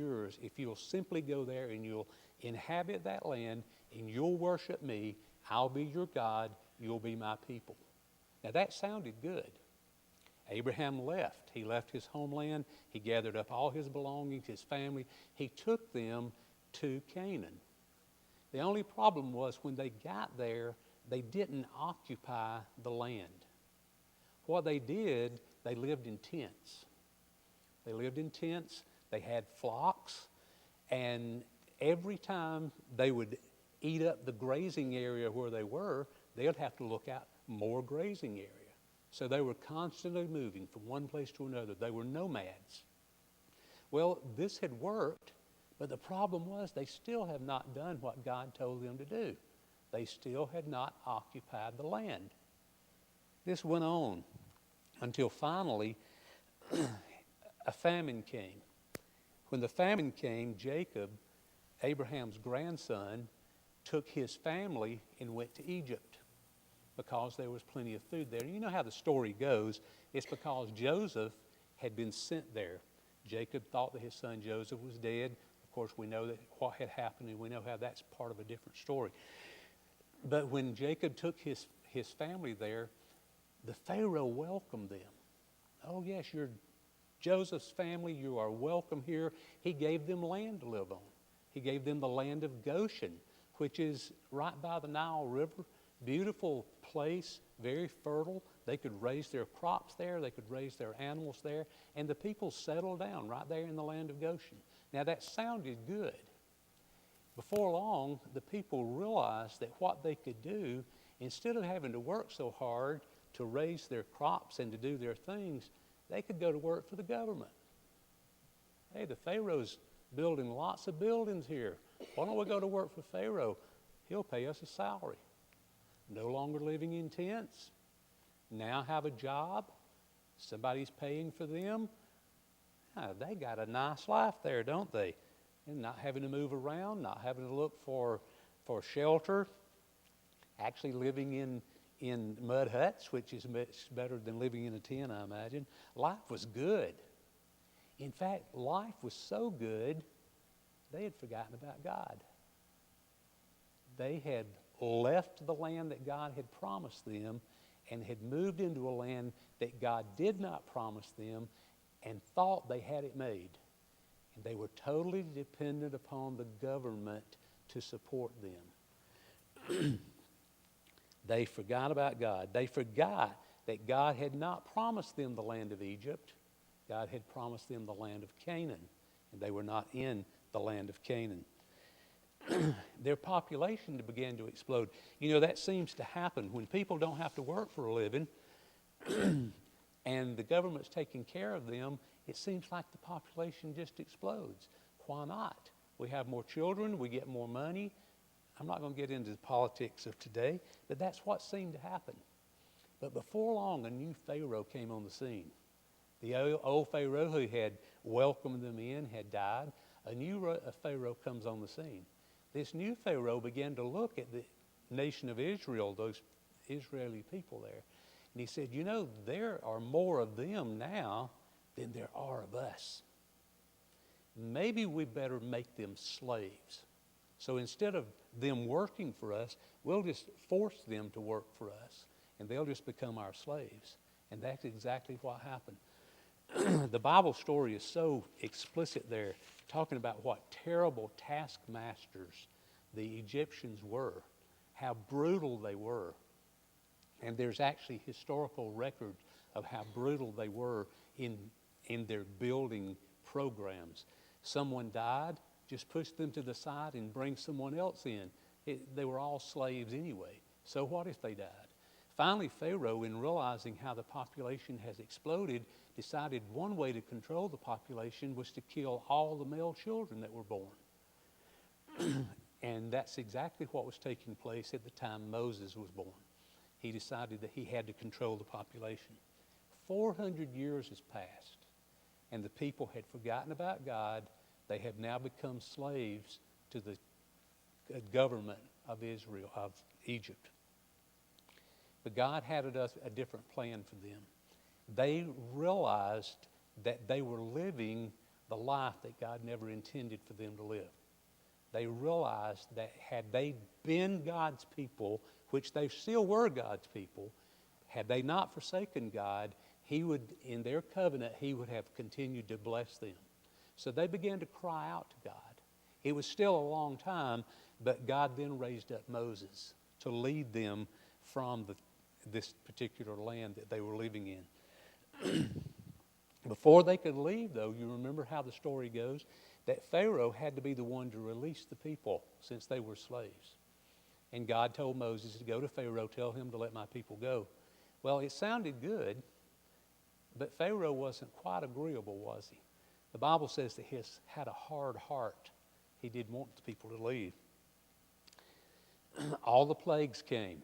yours if you'll simply go there and you'll inhabit that land and you'll worship me. I'll be your God. You'll be my people. Now that sounded good. Abraham left. He left his homeland. He gathered up all his belongings, his family. He took them to Canaan. The only problem was when they got there, they didn't occupy the land. What they did, they lived in tents. They lived in tents. They had flocks. And every time they would eat up the grazing area where they were, they'd have to look out more grazing area. So they were constantly moving from one place to another. They were nomads. Well, this had worked, but the problem was they still have not done what God told them to do. They still had not occupied the land. This went on until finally a famine came. When the famine came, Jacob, Abraham's grandson, took his family and went to Egypt because there was plenty of food there. You know how the story goes. It's because Joseph had been sent there. Jacob thought that his son Joseph was dead. Of course, we know that what had happened, and we know how that's part of a different story. But when Jacob took his family there, the Pharaoh welcomed them. Oh, yes, you're Joseph's family. You are welcome here. He gave them land to live on. He gave them the land of Goshen, which is right by the Nile River. Beautiful place, very fertile. They could raise their crops there. They could raise their animals there. And the people settled down right there in the land of Goshen. Now that sounded good. Before long, the people realized that what they could do, instead of having to work so hard to raise their crops and to do their things, they could go to work for the government. Hey, the Pharaoh's building lots of buildings here. Why don't we go to work for Pharaoh? He'll pay us a salary. No longer living in tents. Now have a job. Somebody's paying for them. They got a nice life there, don't they? And not having to move around, not having to look for shelter. Actually living in mud huts, which is much better than living in a tent, I imagine. Life was good. In fact, life was so good, they had forgotten about God. They had left the land that God had promised them and had moved into a land that God did not promise them and thought they had it made. And they were totally dependent upon the government to support them. They forgot about God. They forgot that God had not promised them the land of Egypt. God had promised them the land of Canaan, and they were not in the land of Canaan. Their population began to explode. You know, that seems to happen when people don't have to work for a living and the government's taking care of them. It seems like the population just explodes. Why not? We have more children, we get more money. I'm not going to get into the politics of today, but that's what seemed to happen. But before long, a new Pharaoh came on the scene. The old Pharaoh who had welcomed them in had died. A new Pharaoh comes on the scene. This new Pharaoh began to look at the nation of Israel, those Israeli people there. And he said, you know, there are more of them now than there are of us. Maybe we better make them slaves. So instead of them working for us, we'll just force them to work for us, and they'll just become our slaves. And that's exactly what happened. The Bible story is so explicit there, talking about what terrible taskmasters the Egyptians were, how brutal they were. And there's actually historical record of how brutal they were in their building programs. Someone died, just push them to the side and bring someone else in. They were all slaves anyway. So what if they died? Finally, Pharaoh, in realizing how the population has exploded, decided one way to control the population was to kill all the male children that were born. And that's exactly what was taking place at the time Moses was born. He decided that he had to control the population. 400 years has passed, and the people had forgotten about God. They have now become slaves to the government of Israel, of Egypt. But God had a different plan for them. They realized that they were living the life that God never intended for them to live. They realized that had they been God's people, which they still were God's people, had they not forsaken God, He would, in their covenant, He would have continued to bless them. So they began to cry out to God. It was still a long time, but God then raised up Moses to lead them from this particular land that they were living in. Before they could leave, though, you remember how the story goes, that Pharaoh had to be the one to release the people since they were slaves. And God told Moses to go to Pharaoh, tell him to let my people go. Well, it sounded good, but Pharaoh wasn't quite agreeable, was he? The Bible says that he had a hard heart. He didn't want the people to leave. All the plagues came.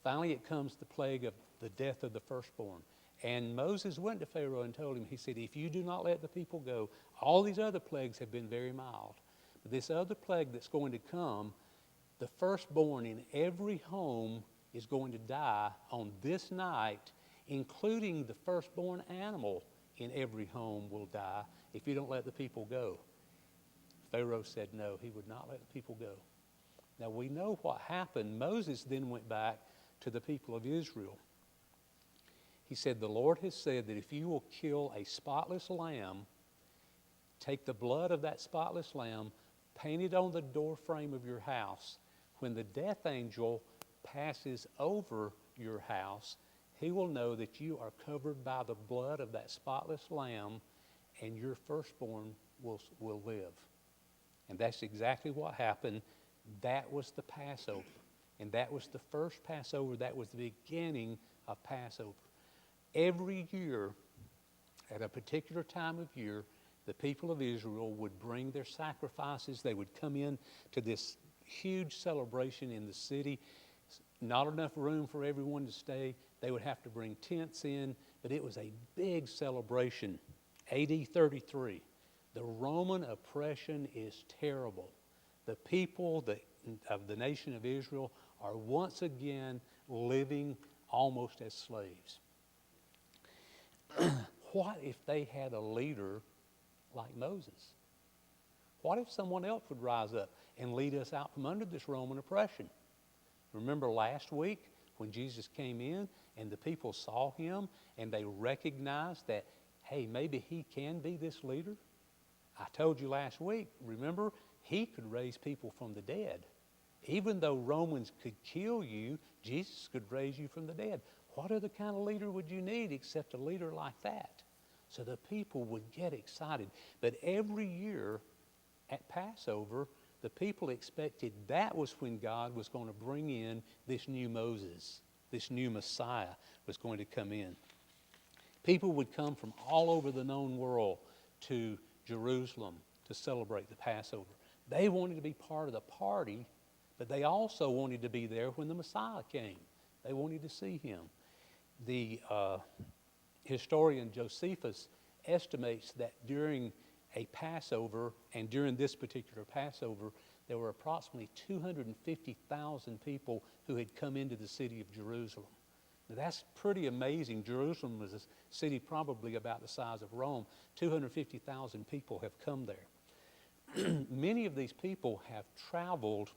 Finally, it comes the plague of the death of the firstborn. And Moses went to Pharaoh and told him, he said, if you do not let the people go, all these other plagues have been very mild. But this other plague that's going to come, the firstborn in every home is going to die on this night, including the firstborn animal in every home will die if you don't let the people go. Pharaoh said no, he would not let the people go. Now we know what happened. Moses then went back to the people of Israel. He said, the Lord has said that if you will kill a spotless lamb, take the blood of that spotless lamb, paint it on the door frame of your house. When the death angel passes over your house, he will know that you are covered by the blood of that spotless lamb, and your firstborn will live. And that's exactly what happened. That was the Passover. And that was the first Passover. That was the beginning of Passover. Every year, at a particular time of year, the people of Israel would bring their sacrifices. They would come in to this huge celebration in the city. Not enough room for everyone to stay. They would have to bring tents in, but it was a big celebration. AD 33. The Roman oppression is terrible. The people of the nation of Israel are once again living almost as slaves. What if they had a leader like Moses? What if someone else would rise up and lead us out from under this Roman oppression? Remember last week when Jesus came in and the people saw him and they recognized that, hey, maybe he can be this leader? I told you last week, remember, he could raise people from the dead. Even though Romans could kill you, Jesus could raise you from the dead. What other kind of leader would you need except a leader like that? So the people would get excited. But every year at Passover, the people expected that was when God was going to bring in this new Moses, this new Messiah was going to come in. People would come from all over the known world to Jerusalem to celebrate the Passover. They wanted to be part of the party, but they also wanted to be there when the Messiah came. They wanted to see him. The historian Josephus estimates that during a Passover, and during this particular Passover, there were approximately 250,000 people who had come into the city of Jerusalem. Now that's pretty amazing. Jerusalem was a city probably about the size of Rome. 250,000 people have come there. Many of these people have traveled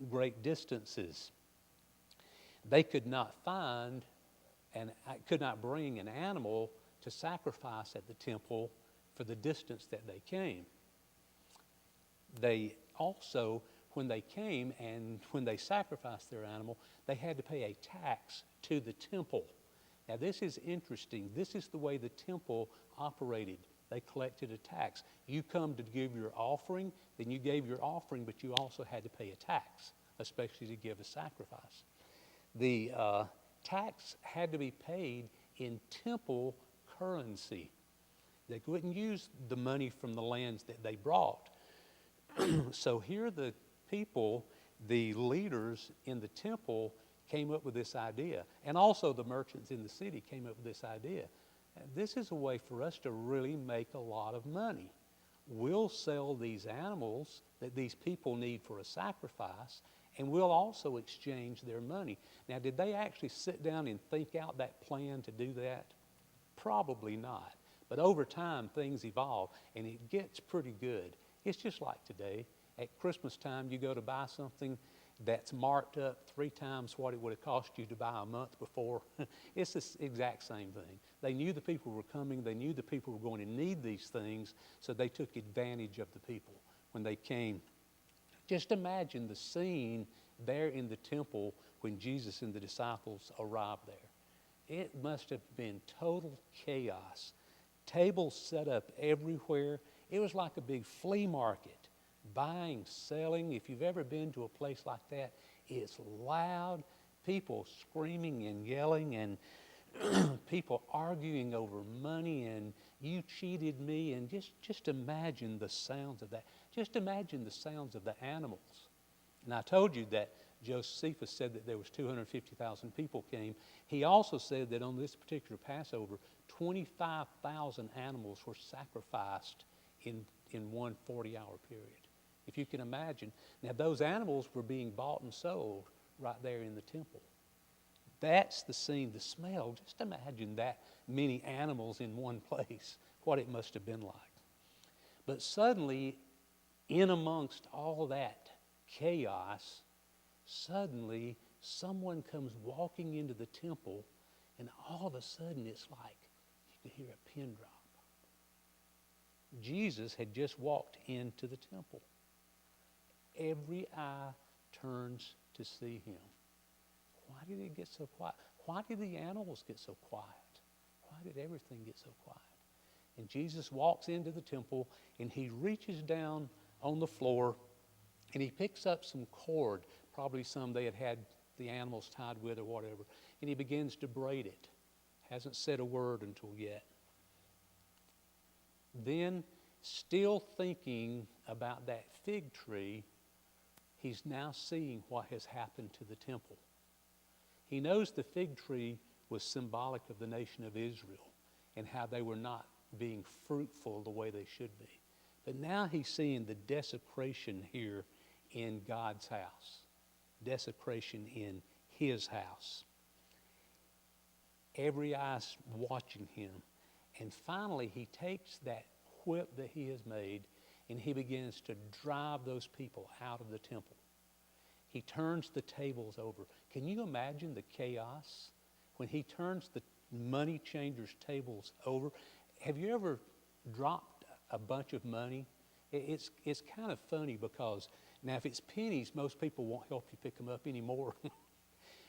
great distances. They could not find and could not bring an animal to sacrifice at the temple for the distance that they came. They also, when they came and when they sacrificed their animal, they had to pay a tax to the temple. Now this is interesting. This is the way the temple operated. They collected a tax. You come to give your offering, then you gave your offering, but you also had to pay a tax, especially to give a sacrifice. The tax had to be paid in temple currency. They couldn't use the money from the lands that they brought. So here the people, the leaders in the temple, came up with this idea. And also the merchants in the city came up with this idea. This is a way for us to really make a lot of money. We'll sell these animals that these people need for a sacrifice, and we'll also exchange their money. Now, did they actually sit down and think out that plan to do that? Probably not. But over time, things evolve, and it gets pretty good. It's just like today. At Christmas time, you go to buy something that's marked up 3 times what it would have cost you to buy a month before. It's the exact same thing. They knew the people were coming. They knew the people were going to need these things, so they took advantage of the people when they came. Just imagine the scene there in the temple when Jesus and the disciples arrived there. It must have been total chaos. Tables set up everywhere. It was like a big flea market. Buying, selling. If you've ever been to a place like that, it's loud. People screaming and yelling, and people arguing over money, and you cheated me. And just imagine the sounds of that. Just imagine the sounds of the animals. And I told you that Josephus said that there was 250,000 people came. He also said that on this particular Passover, 25,000 animals were sacrificed in one 40-hour period. If you can imagine. Now, those animals were being bought and sold right there in the temple. That's the scene, the smell. Just imagine that many animals in one place, what it must have been like. But suddenly, in amongst all that chaos, suddenly someone comes walking into the temple, and all of a sudden it's like you can hear a pin drop. Jesus had just walked into the temple. Every eye turns to see him. Why did it get so quiet? Why did the animals get so quiet? Why did everything get so quiet? And Jesus walks into the temple, and he reaches down on the floor, and he picks up some cord, probably some they had the animals tied with or whatever, and he begins to braid it. Hasn't said a word until yet. Then, still thinking about that fig tree, he's now seeing what has happened to the temple. He knows the fig tree was symbolic of the nation of Israel and how they were not being fruitful the way they should be. But now he's seeing the desecration here in God's house, desecration in his house. Every eye's watching him. And finally, he takes that whip that he has made, and he begins to drive those people out of the temple. He turns the tables over. Can you imagine the chaos when he turns the money changers' tables over? Have you ever dropped a bunch of money? It's kind of funny because now if it's pennies, most people won't help you pick them up anymore.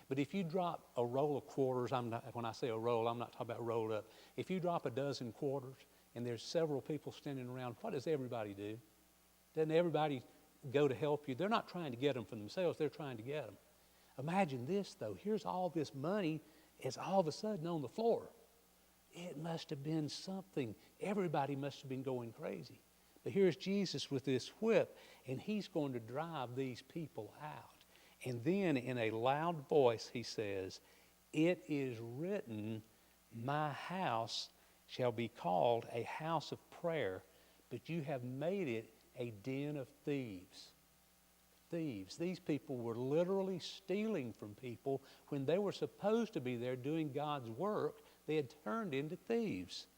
But if you drop a roll of quarters, when I say a roll, I'm not talking about rolled up. If you drop a dozen quarters and there's several people standing around, what does everybody do? Doesn't everybody go to help you? They're not trying to get them for themselves, they're trying to get them. Imagine this though, here's all this money, it's all of a sudden on the floor. It must have been something. Everybody must have been going crazy. But here's Jesus with this whip, and he's going to drive these people out. And then in a loud voice he says, "It is written, my house shall be called a house of prayer, but you have made it a den of thieves." Thieves. These people were literally stealing from people when they were supposed to be there doing God's work. They had turned into thieves.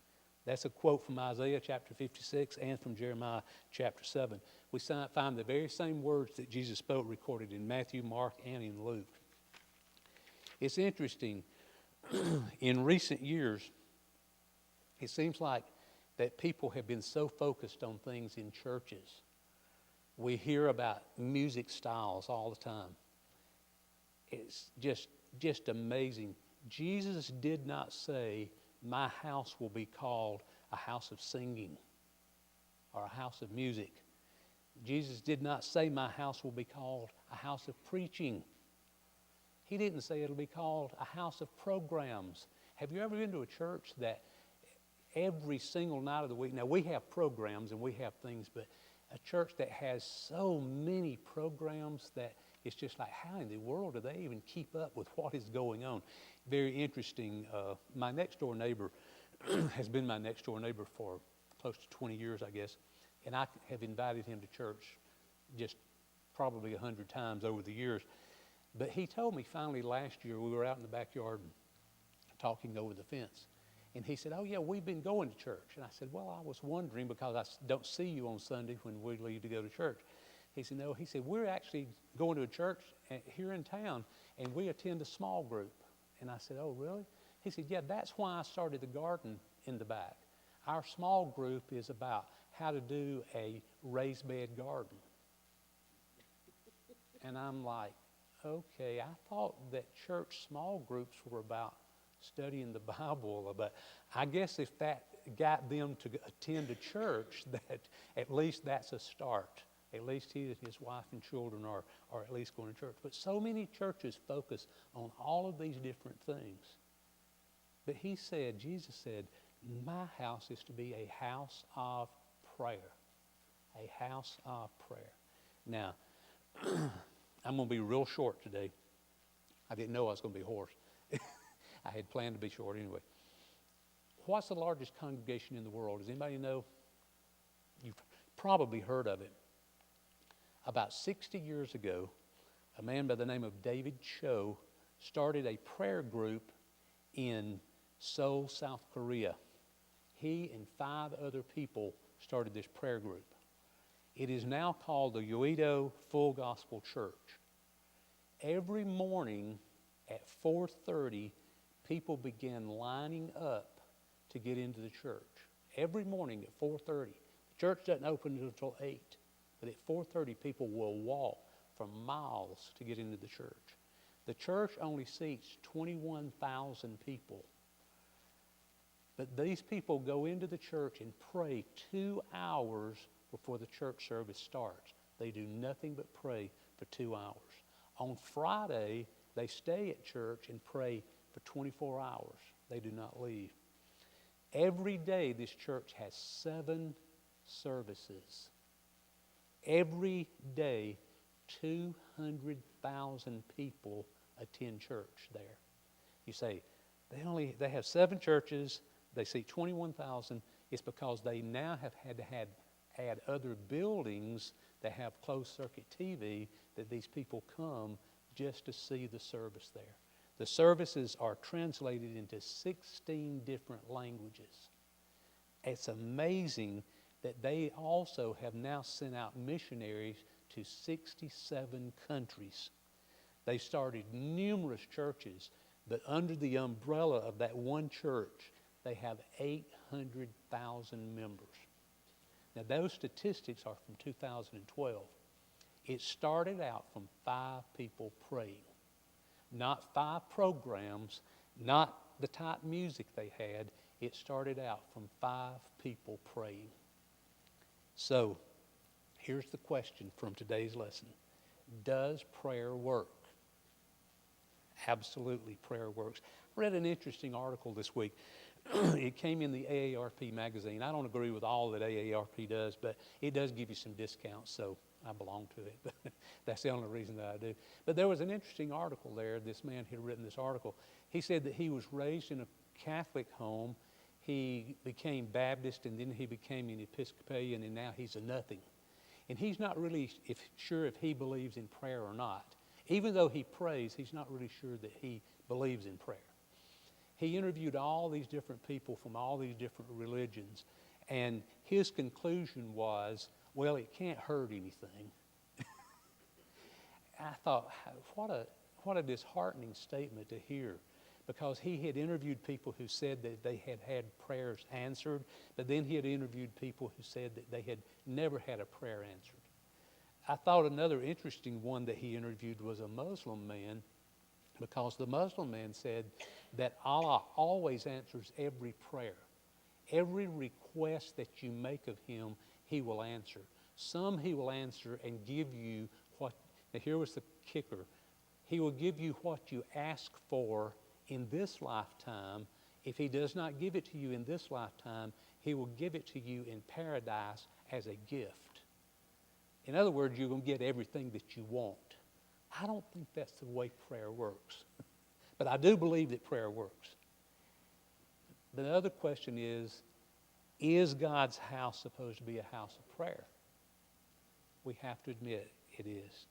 That's a quote from Isaiah chapter 56 and from Jeremiah chapter 7. We find the very same words that Jesus spoke recorded in Matthew, Mark, and in Luke. It's interesting. In recent years, it seems like that people have been so focused on things in churches. We hear about music styles all the time. It's just amazing. Jesus did not say, my house will be called a house of singing or a house of music. Jesus did not say my house will be called a house of preaching. He didn't say it'll be called a house of programs. Have you ever been to a church that every single night of the week, now we have programs and we have things, but a church that has so many programs that it's just like, how in the world do they even keep up with what is going on? Very interesting. My next door neighbor has been my next door neighbor for close to 20 years, I guess. And I have invited him to church just probably 100 times over the years. But he told me finally last year, we were out in the backyard talking over the fence. And he said, oh, yeah, we've been going to church. And I said, well, I was wondering because don't see you on Sunday when we leave to go to church. He said, no. He said, we're actually going to a church here in town, and we attend a small group. And I said, oh, really? He said, yeah, that's why I started the garden in the back. Our small group is about how to do a raised bed garden. And I'm like, okay, I thought that church small groups were about studying the Bible, but I guess if that got them to attend a church, that at least that's a start. At least he and his wife and children are at least going to church. But so many churches focus on all of these different things. But Jesus said, my house is to be a house of prayer. A house of prayer. Now, I'm going to be real short today. I didn't know I was going to be hoarse. I had planned to be short anyway. What's the largest congregation in the world? Does anybody know? You've probably heard of it. About 60 years ago, a man by the name of David Cho started a prayer group in Seoul, South Korea. He and 5 other people started this prayer group. It is now called the Yoido Full Gospel Church. Every morning at 4:30, people begin lining up to get into the church. Every morning at 4:30. The church doesn't open until 8. But at 4:30, people will walk for miles to get into the church. The church only seats 21,000 people. But these people go into the church and pray 2 hours before the church service starts. They do nothing but pray for 2 hours. On Friday, they stay at church and pray for 24 hours. They do not leave. Every day, this church has 7 services. Every day, 200,000 people attend church there. You say, they have 7 churches, they see 21,000. It's because they now have had to add other buildings that have closed circuit TV that these people come just to see the service there. The services are translated into 16 different languages. It's amazing that they also have now sent out missionaries to 67 countries. They started numerous churches, but under the umbrella of that one church, they have 800,000 members. Now, those statistics are from 2012. It started out from 5 people praying. Not 5 programs, not the type of music they had. It started out from 5 people praying. So, here's the question from today's lesson. Does prayer work? Absolutely, prayer works. I read an interesting article this week. It came in the AARP magazine. I don't agree with all that AARP does, but it does give you some discounts, so I belong to it. That's the only reason that I do. But there was an interesting article there. This man had written this article. He said that he was raised in a Catholic home. He became Baptist, and then he became an Episcopalian, and now he's a nothing. And he's not really sure if he believes in prayer or not. Even though he prays, he's not really sure that he believes in prayer. He interviewed all these different people from all these different religions, and his conclusion was, well, it can't hurt anything. I thought, what a disheartening statement to hear, because he had interviewed people who said that they had had prayers answered, but then he had interviewed people who said that they had never had a prayer answered. I thought another interesting one that he interviewed was a Muslim man, because the Muslim man said that Allah always answers every prayer. Every request that you make of Him, He will answer. Some He will answer and give you what, now here was the kicker, He will give you what you ask for in this lifetime. If He does not give it to you in this lifetime, He will give it to you in paradise as a gift. In other words, you're going to get everything that you want. I don't think that's the way prayer works. But I do believe that prayer works. The other question is God's house supposed to be a house of prayer? We have to admit it is.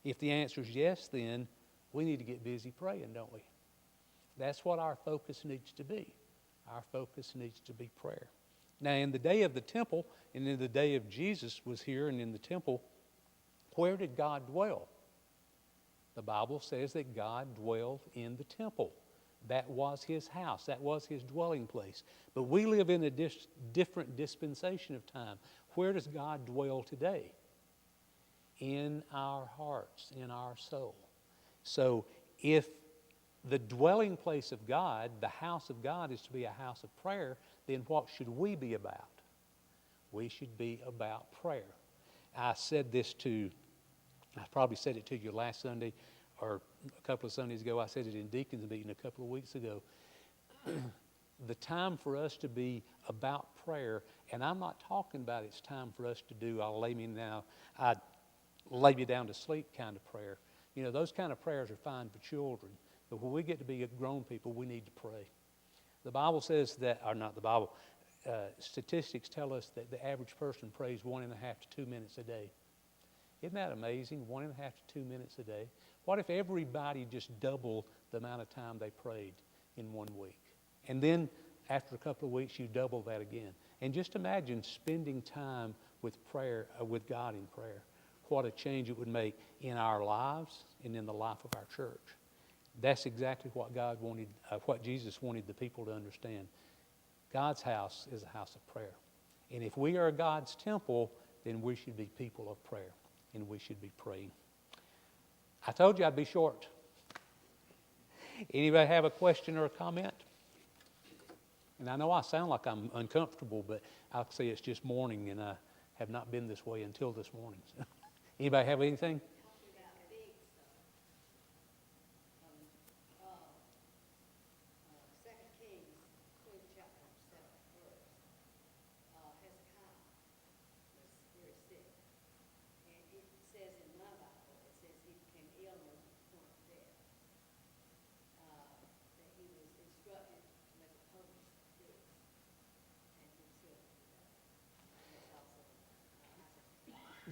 If the answer is yes, then we need to get busy praying, don't we? That's what our focus needs to be. Our focus needs to be prayer. Now, in the day of the temple, and in the day of Jesus was here and in the temple, where did God dwell? The Bible says that God dwelled in the temple. That was his house. That was his dwelling place. But we live in a different dispensation of time. Where does God dwell today? In our hearts, in our soul. So if the dwelling place of God, the house of God, is to be a house of prayer, then what should we be about? We should be about prayer. I probably said it to you last Sunday or a couple of Sundays ago. I said it in Deacons meeting a couple of weeks ago. The time for us to be about prayer, and I'm not talking about it's time for us to do, I'll lay you down to sleep kind of prayer. You know, those kind of prayers are fine for children. But when we get to be grown people, we need to pray. The Bible says that, or not the Bible, statistics tell us that the average person prays 1.5 to 2 minutes a day. Isn't that amazing? 1.5 to 2 minutes a day. What if everybody just doubled the amount of time they prayed in 1 week? And then after a couple of weeks, you double that again. And just imagine spending time with prayer, with God in prayer. What a change it would make in our lives and in the life of our church. That's exactly what God wanted, what Jesus wanted the people to understand. God's house is a house of prayer. And if we are God's temple, then we should be people of prayer. And we should be praying. I told you I'd be short. Anybody have a question or a comment? And I know I sound like I'm uncomfortable, but I'll say it's just morning, and I have not been this way until this morning. Anybody have anything?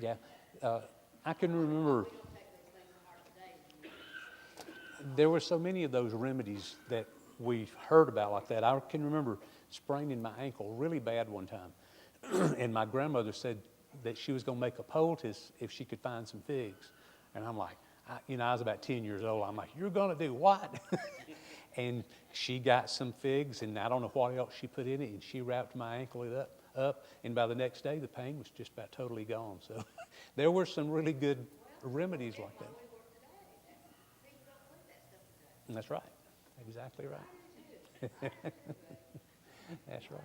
Yeah. I can remember there were so many of those remedies that we heard about like that. I can remember spraining my ankle really bad one time. And my grandmother said that she was going to make a poultice if she could find some figs. And I'm like, I was about 10 years old. I'm like, you're going to do what? And she got some figs, and I don't know what else she put in it, and she wrapped my ankle up, and by the next day, the pain was just about totally gone. So there were some really good remedies like that. That's right. Exactly right. That's right.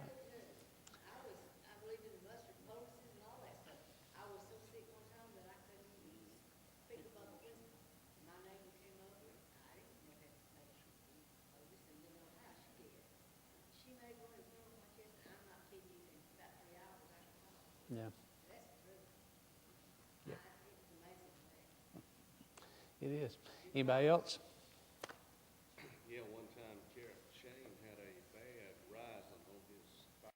Yeah. Yeah. It is. Anybody else?